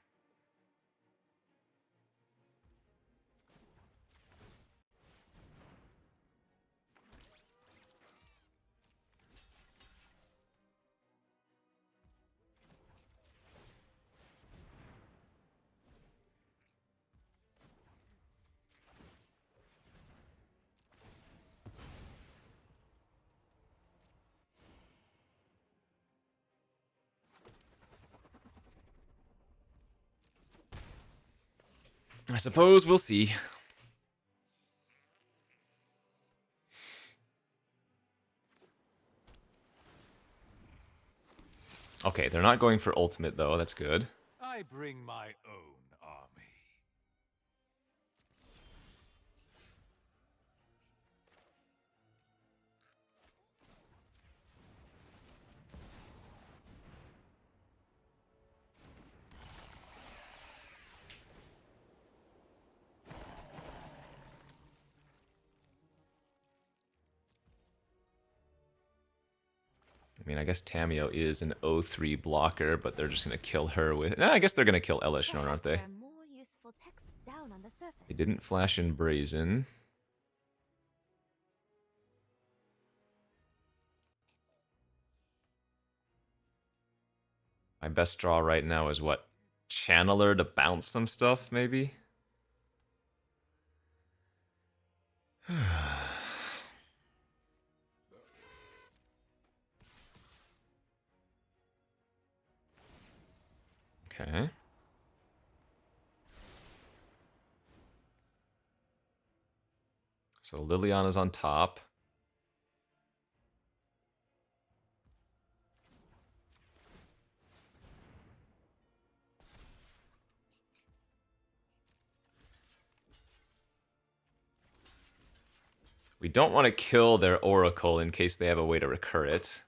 I suppose we'll see. Okay, they're not going for ultimate, though. That's good. I bring my own army. I mean, I guess Tamio is an 0-3 blocker, but they're just going to kill her with... I guess they're going to kill Elishnorn, aren't they? There are more useful texts down on the surface. They didn't flash in Brazen. My best draw right now is what? Channeler to bounce some stuff, maybe? Okay. So Liliana's on top. We don't want to kill their Oracle in case they have a way to recur it.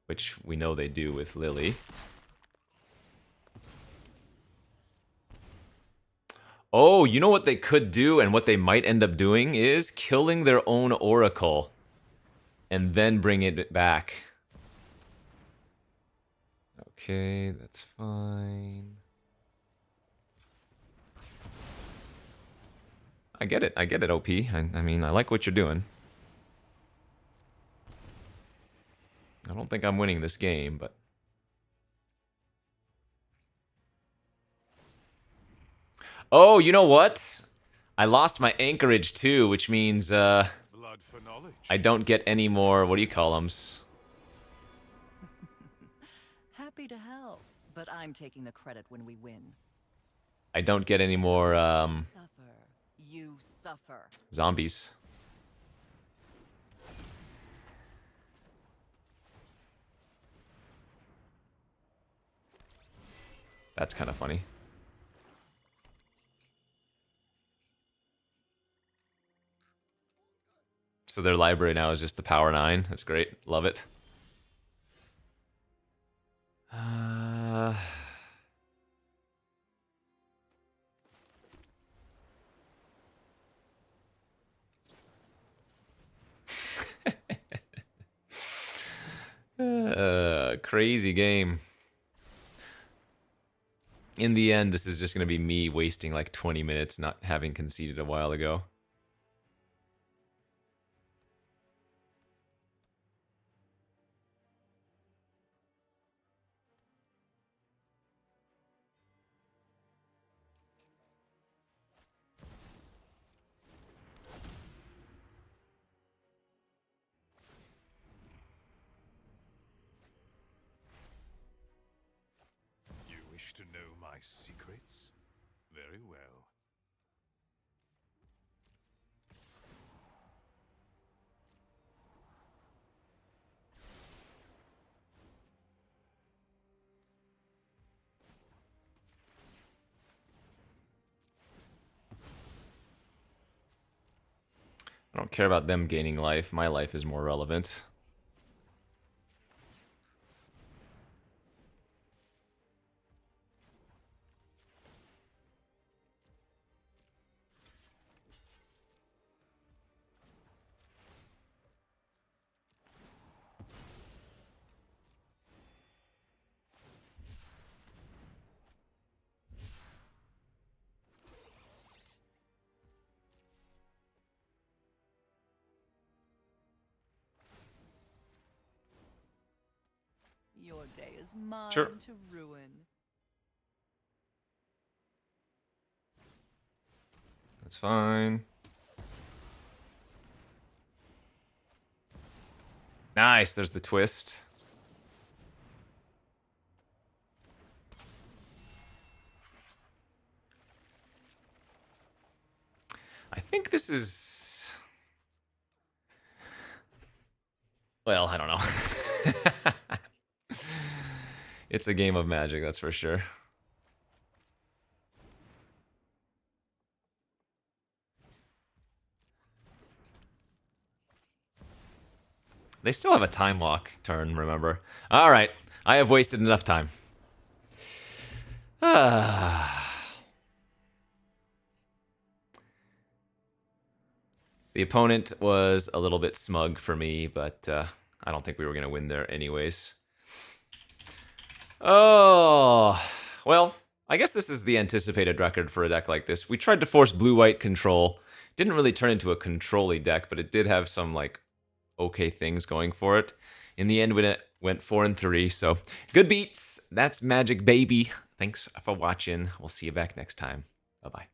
Which we know they do with Lily. Oh, you know what they could do and what they might end up doing is killing their own Oracle. And then bring it back. Okay, that's fine. I get it. I get it, OP. I mean, I like what you're doing. I don't think I'm winning this game, but... Oh, you know what? I lost my anchorage too, which means Blood for knowledge. I don't get any more, what do you call them? Happy to help, but I'm taking the credit when we win. I don't get any more Suffer. You suffer. zombies. That's kind of funny. So their library now is just the Power 9. That's great. Love it. Crazy game. In the end, this is just going to be me wasting like 20 minutes not having conceded a while ago. You wish to know my secrets? Very well. I don't care about them gaining life. My life is more relevant. Your day is mine Sure. to ruin. That's fine. Nice, there's the twist. I think this is... Well, I don't know. It's a game of Magic, that's for sure. They still have a time lock turn, remember? Alright, I have wasted enough time. The opponent was a little bit smug for me, but I don't think we were going to win there anyways. Oh, well, I guess this is the anticipated record for a deck like this. We tried to force blue-white control. Didn't really turn into a control-y deck, but it did have some, like, okay things going for it. In the end, we went 4-3, so good beats. That's Magic, baby. Thanks for watching. We'll see you back next time. Bye-bye.